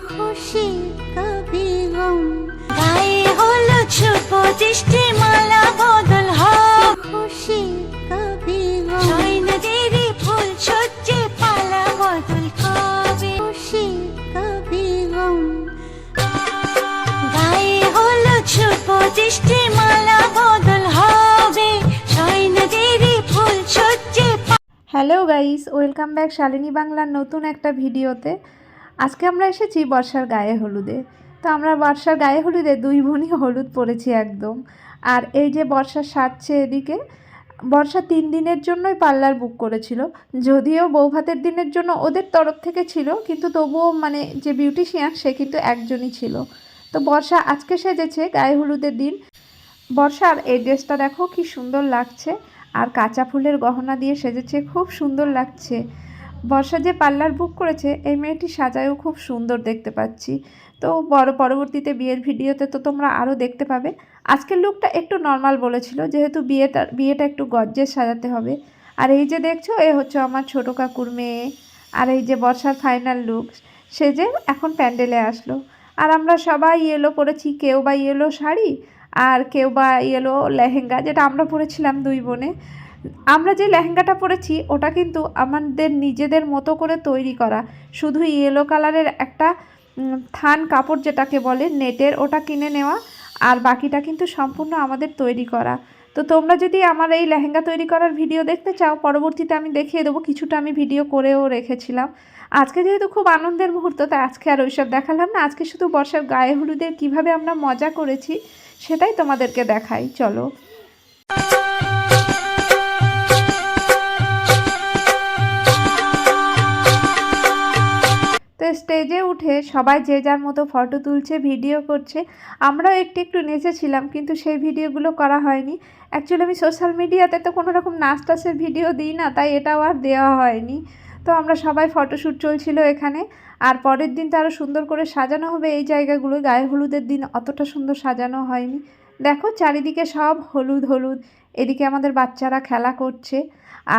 খুশি কবি গম গায়ে হলো ছোট দৃষ্টি মালা বদল হয় খুশি কবি গম ছয় নদীর ফুল সজ্জে পালা বদল কবে খুশি কবি গম গায়ে হলো ছোট দৃষ্টি মালা বদল হবে ছয় নদীর ফুল সজ্জে। Hello guys, welcome back Shalini বাংলার নতুন একটা ভিডিওতে। আজকে আমরা এসেছি বর্ষার গায়ে হলুদে। তো আমরা বর্ষার গায়ে হলুদে দুই বোনই হলুদ পরেছি একদম। আর এই যে বর্ষা সাজছে এদিকে। বর্ষা 3 দিনের জন্যই পার্লার বুক করেছিল, যদিও বৌভাতের দিনের জন্য ওদের তরফ থেকে ছিল, কিন্তু তবুও মানে যে বিউটিশিয়ান সে কিন্তু একজনই ছিল। তো বর্ষা আজকে সেজেছে গায়ে হলুদের দিন। বর্ষার এই ড্রেসটা দেখো কি সুন্দর লাগছে, আর কাঁচা ফুলের গহনা দিয়ে সেজেছে, খুব সুন্দর লাগছে। বর্ষা যে পার্লার বুক করেছে এই মেয়েটি সাজায়ও খুব সুন্দর দেখতে পাচ্ছি। তো পরবর্তীতে বিয়ের ভিডিওতে তো তোমরা আরও দেখতে পাবে। আজকের লুকটা একটু নর্মাল বলেছিল, যেহেতু বিয়েটা একটু গর্জিয়াস সাজাতে হবে। আর এই যে দেখছো, এ হচ্ছে আমার ছোটো কাকুর মেয়ে। আর এই যে বর্ষার ফাইনাল লুক সেজে এখন প্যান্ডেলে আসলো। আর আমরা সবাই ইয়েলো পরেছি, কেউ বা ইয়েলো শাড়ি আর কেউ বা ইয়েলো লেহেঙ্গা, যেটা আমরা পরেছিলাম দুই বোনে। আমরা যে লেহেঙ্গাটা পরেছি ওটা কিন্তু আমাদের নিজেদের মতো করে তৈরি করা, শুধু ইয়েলো কালারের একটা থান কাপড় যেটাকে বলে নেটের, ওটা কিনে নেওয়া, আর বাকিটা কিন্তু সম্পূর্ণ আমাদের তৈরি করা। তো তোমরা যদি আমার এই লেহেঙ্গা তৈরি করার ভিডিও দেখতে চাও, পরবর্তীতে আমি দেখিয়ে দেবো, কিছুটা আমি ভিডিও করেও রেখেছিলাম। আজকে যেহেতু খুব আনন্দের মুহূর্ত, তাই আজকে আর ওইসব দেখালাম না। আজকে শুধু বর্ষার গায়ে হলুদের কীভাবে আমরা মজা করেছি সেটাই তোমাদেরকে দেখাই, চলো। তো স্টেজে উঠে সবাই যে যার মতো ফটো তুলছে, ভিডিও করছে। আমরাও একটু একটু নেচেছিলাম, কিন্তু সেই ভিডিওগুলো করা হয়নি। অ্যাকচুয়ালি আমি সোশ্যাল মিডিয়াতে তো কোনো রকম নাচ টাচের ভিডিও দিই না, তাই এটাও আর দেওয়া হয়নি। তো আমরা সবাই ফটোশ্যুট চলছিল এখানে। আর পরের দিন তো আরও সুন্দর করে সাজানো হবে এই জায়গাগুলো। গায়ে হলুদের দিন অতটা সুন্দর সাজানো হয়নি। দেখো চারিদিকে সব হলুদ হলুদ, এদিকে আমাদের বাচ্চারা খেলা করছে।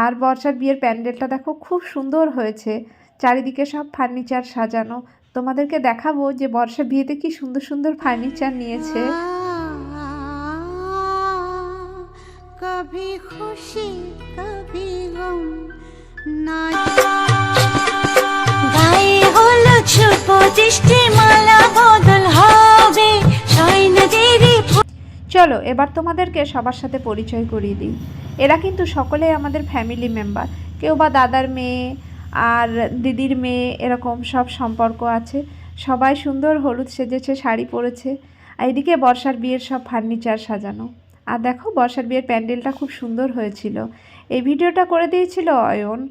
আর বর্ষার বিয়ের প্যান্ডেলটা দেখো খুব সুন্দর হয়েছে, চারিদিকে সব ফার্নিচার সাজানো। তোমাদেরকে দেখাবো যে বর্ষা বিয়েতে কি সুন্দর সুন্দর ফার্নিচার নিয়েছে। কভি খুশি কভি গম না গায়ে হলো ছোট দৃষ্টি মালা বদল হবে ছয় নদীর। চলো এবার তোমাদেরকে সবার সাথে পরিচয় করিয়ে দিই। এরা কিন্তু সকলেই আমাদের ফ্যামিলি মেম্বার, কেউ বা দাদার মেয়ে আর দিদির মেয়ে, এরকম সব সম্পর্ক আছে। সবাই সুন্দর হলুদ সেজেছে, শাড়ি পরেছে। আর এদিকে বর্ষার বিয়ের সব ফার্নিচার সাজানো। আর দেখো বর্ষার বিয়ের প্যান্ডেলটা খুব সুন্দর হয়েছিল। এই ভিডিওটা করে দিয়েছিল অয়ন।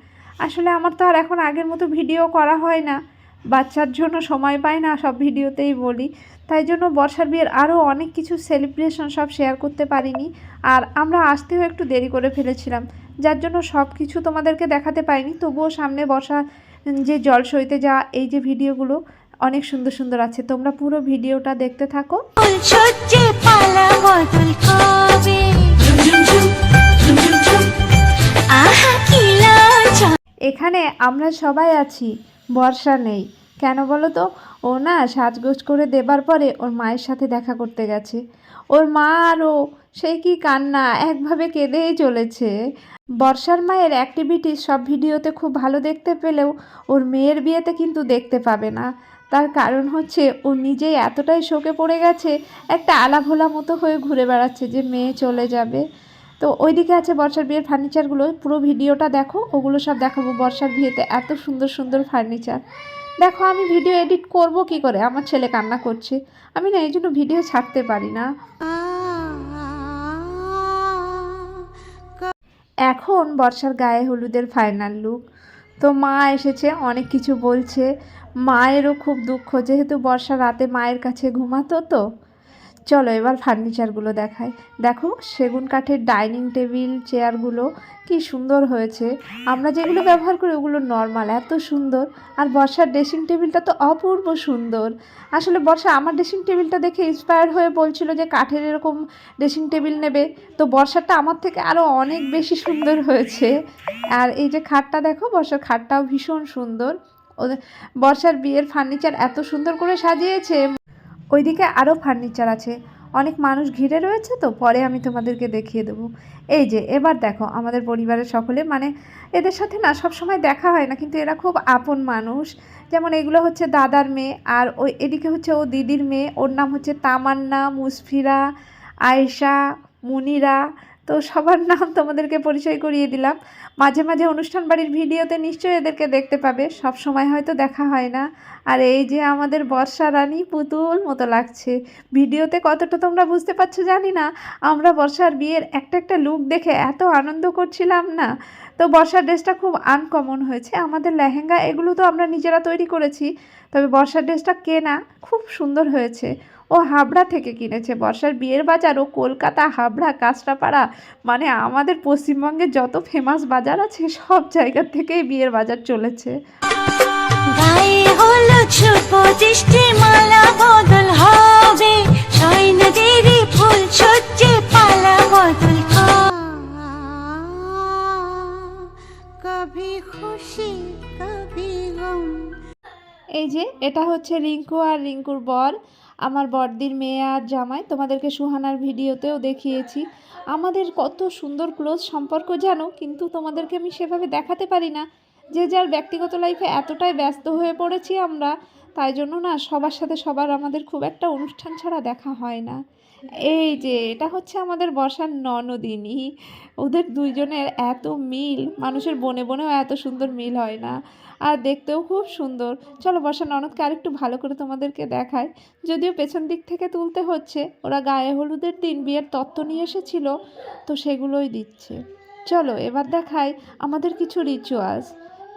আসলে আমার তো আর এখন আগের মতো ভিডিও করা হয় না, বাচ্চার জন্য সময় পাই না, সব ভিডিওতেই বলি। তাই জন্য বর্ষার বিয়ের আরও অনেক কিছু সেলিব্রেশন সব শেয়ার করতে পারিনি। আর আমরা আসতেও একটু দেরি করে ফেলেছিলাম, যার জন্য সব কিছু তোমাদেরকে দেখাতে পাইনি। তবুও সামনে বর্ষা যে জল সইতে যাওয়া এই যে ভিডিওগুলো অনেক সুন্দর সুন্দর আছে, তোমরা পুরো ভিডিওটা দেখতে থাকো। এখানে আমরা সবাই আছি, বর্ষা নেই কেন বলো তো? ও না সাজগোজ করে দেবার পরে ওর মায়ের সাথে দেখা করতে গেছে। ওর মা আরও সেই কি কান্না, একভাবে কেঁদেই চলেছে। বর্ষার মায়ের অ্যাক্টিভিটিস সব ভিডিওতে খুব ভালো দেখতে পেলেও ওর মেয়ের বিয়েতে কিন্তু দেখতে পাবে না। তার কারণ হচ্ছে ও নিজেই এতটাই শোকে পড়ে গেছে, একটা আলাভোলা মতো হয়ে ঘুরে বেড়াচ্ছে যে মেয়ে চলে যাবে। তো ওইদিকে আছে বর্ষার বিয়ের ফার্নিচারগুলো, পুরো ভিডিওটা দেখো, ওগুলো সব দেখাবো। বর্ষার বিয়েতে এত সুন্দর সুন্দর ফার্নিচার দেখো। আমি ভিডিও এডিট করব কি করে, আমার ছেলে কান্না করছে, আমি না এই জন্য ভিডিও ছাড়তে পারি না। এখন বর্ষার গায়ে হলুদের ফাইনাল লুক। তো মা এসেছে, অনেক কিছু বলছে। মায়েরও খুব দুঃখ, যেহেতু বর্ষা রাতে মায়ের কাছে ঘুমাতো। তো চলো এবার ফার্নিচারগুলো দেখাই। দেখো সেগুন কাঠের ডাইনিং টেবিল, চেয়ারগুলো কি সুন্দর হয়েছে। আমরা যেগুলো ব্যবহার করি ওগুলো নর্মাল, এত সুন্দর। আর বর্ষার ড্রেসিং টেবিলটা তো অপূর্ব সুন্দর। আসলে বর্ষা আমার ড্রেসিং টেবিলটা দেখে ইন্সপায়ার হয়ে বলছিল যে কাঠের এরকম ড্রেসিং টেবিল নেবে। তো বর্ষারটা আমার থেকে আরও অনেক বেশি সুন্দর হয়েছে। আর এই যে খাটটা দেখো, বর্ষার খাটটাও ভীষণ সুন্দর। ওদের বর্ষার বিয়ের ফার্নিচার এত সুন্দর করে সাজিয়েছে। ওইদিকে আরও ফার্নিচার আছে, অনেক মানুষ ঘিরে রয়েছে, তো পরে আমি তোমাদেরকে দেখিয়ে দেবো। এই যে এবার দেখো আমাদের পরিবারের সকলে, মানে এদের সাথে না সব সময় দেখা হয় না, কিন্তু এরা খুব আপন মানুষ। যেমন এগুলো হচ্ছে দাদার মেয়ে, আর ওই এদিকে হচ্ছে ও দিদির মেয়ে, ওর নাম হচ্ছে তামান্না, মুসফিরা, আয়েশা, মুনিরা। তো সবার নাম তোমাদেরকে পরিচয় করিয়ে দিলাম। মাঝে মাঝে অনুষ্ঠান বাড়ির ভিডিওতে নিশ্চয়ই এদেরকে দেখতে পাবে, সব সময় হয়তো দেখা হয় না। আর এই যে আমাদের বর্ষা রানী পুতুল মতো লাগছে। ভিডিওতে কতটা তোমরা বুঝতে পারছো জানি না, আমরা বর্ষার বিয়ের একটা একটা লুক দেখে এত আনন্দ করছিলাম না। তো বর্ষার ড্রেসটা খুব আনকমন হয়েছে। আমাদের লেহেঙ্গা এগুলো তো আমরা নিজেরা তৈরি করেছি, তবে বর্ষার ড্রেসটা কেনা খুব সুন্দর হয়েছে। ও হাবড়া থেকে কিনেছে। বর্ষার বিয়ের বাজার ও কলকাতা, হাবড়া, কাঁচরাপাড়া, মানে আমাদের পশ্চিমবঙ্গে যত ফেমাস বাজার আছে সব জায়গা থেকেই বিয়ের বাজার চলেছে। গায়ে হলুদ শুভ দৃষ্টি মালা বদল হবে, সৈন্যদেরই ফুল সজ্জে পালা বদল কভি খুশি কভি গম। এই যে এটা হচ্ছে রিঙ্কু আর রিঙ্কুর বর, আমার বড়দির মেয়ে আর জামাই। তোমাদেরকে সুহানার ভিডিওতেও দেখিয়েছি। আমাদের কত সুন্দর ক্লোজ সম্পর্ক জানো, কিন্তু তোমাদেরকে আমি সেভাবে দেখাতে পারি না। যে যার ব্যক্তিগত লাইফে এতটাই ব্যস্ত হয়ে পড়েছি আমরা, তাই জন্য না সবার সাথে সবার আমাদের খুব একটা অনুষ্ঠান ছাড়া দেখা হয় না। এই যে এটা হচ্ছে আমাদের বর্ষার ননদিনী। ওদের দুইজনের এত মিল, মানুষের বনে বনেও এত সুন্দর মিল হয় না। আর দেখতেও খুব সুন্দর। চলো বর্ষার ননদকে আরেকটু ভালো করে তোমাদেরকে দেখায়, যদিও পেছন দিক থেকে তুলতে হচ্ছে। ওরা গায়ে হলুদের দিন বিয়ের তত্ত্ব নিয়ে এসেছিল, তো সেগুলোই দিচ্ছে। চলো এবার দেখাই আমাদের কিছু রিচুয়ালস,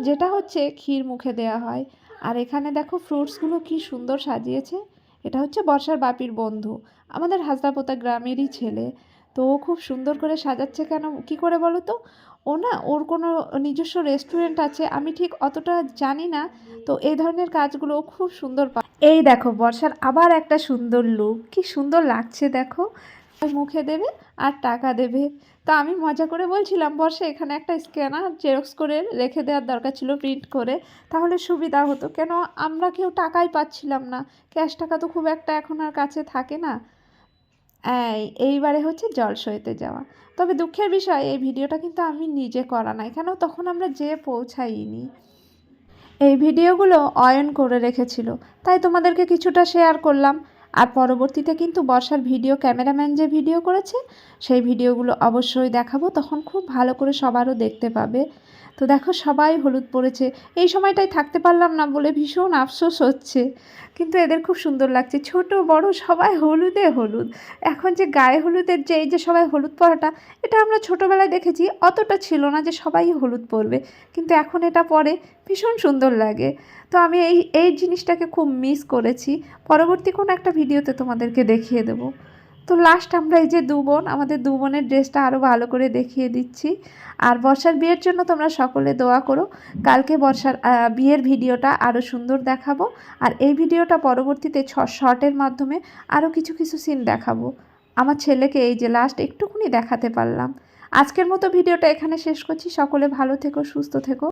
যেটা হচ্ছে ক্ষীর মুখে দেওয়া হয়। আর এখানে দেখো ফ্রুটসগুলো কি সুন্দর সাজিয়েছে। এটা হচ্ছে বর্ষার বাপির বন্ধু, আমাদের হাজরাপোতা গ্রামেরই ছেলে। তো ও খুব সুন্দর করে সাজাচ্ছে। কেন কি করে বলো তো? ও না, ওর কোনো নিজস্ব রেস্টুরেন্ট আছে, আমি ঠিক অতটা জানি না। তো এই ধরনের কাজগুলো ও খুব সুন্দর এই দেখো বর্ষার আবার একটা সুন্দর লুক, কি সুন্দর লাগছে দেখো। মুখে দেবে আর টাকা দেবে। তো আমি মজা করে বলছিলাম, বর্ষা এখানে একটা স্ক্যানার জেরক্স করে রেখে দেওয়ার দরকার ছিল, প্রিন্ট করে, তাহলে সুবিধা হতো। কেন আমরা কেউ টাকাই পাচ্ছিলাম না, ক্যাশ টাকা তো খুব একটা এখন আর কাছে থাকে না। এইবারে হচ্ছে জলসইতে যাওয়া। তবে দুঃখের বিষয়, এই ভিডিওটা কিন্তু আমি নিজে করা নাই, কেন তখন আমরা যেয়ে পৌঁছাইনি। এই ভিডিওগুলো অয়ন করে রেখেছিল, তাই তোমাদেরকে কিছুটা শেয়ার করলাম। আর পরবর্তীতে কিন্তু বর্ষার ভিডিও ক্যামেরাম্যান যে ভিডিও করেছে, সেই ভিডিওগুলো অবশ্যই দেখাবো, তখন খুব ভালো করে সবারও দেখতে পাবে। তো দেখো সবাই হলুদ পরেছে। এই সময়টায় থাকতে পারলাম না বলে ভীষণ আফসোস হচ্ছে, কিন্তু এদের খুব সুন্দর লাগছে, ছোট বড় সবাই হলুদে হলুদ। এখন যে গায়ে হলুদের যে এই যে সবাই হলুদ পরাটা, এটা আমরা ছোটোবেলায় দেখেছি, অতটা ছিল না যে সবাই হলুদ পরবে, কিন্তু এখন এটা পরে ভীষণ সুন্দর লাগে। তো আমি এই জিনিসটাকে খুব মিস করেছি। পরবর্তী কোনো একটা ভিডিওতে তোমাদেরকে দেখিয়ে দেবো। তো লাস্ট আমরা এই যে দু বোন, আমাদের দু বোনের ড্রেসটা আরও ভালো করে দেখিয়ে দিচ্ছি। আর বর্ষার বিয়ের জন্য তোমরা সকলে দোয়া করো। কালকে বর্ষার বিয়ের ভিডিওটা আরও সুন্দর দেখাবো। আর এই ভিডিওটা পরবর্তীতে শর্টের মাধ্যমে আরও কিছু কিছু সিন দেখাবো। আমার ছেলেকে এই যে লাস্ট একটুকুনি দেখাতে পারলাম। আজকের মতো ভিডিওটা এখানে শেষ করছি। সকলে ভালো থেকো, সুস্থ থেকো।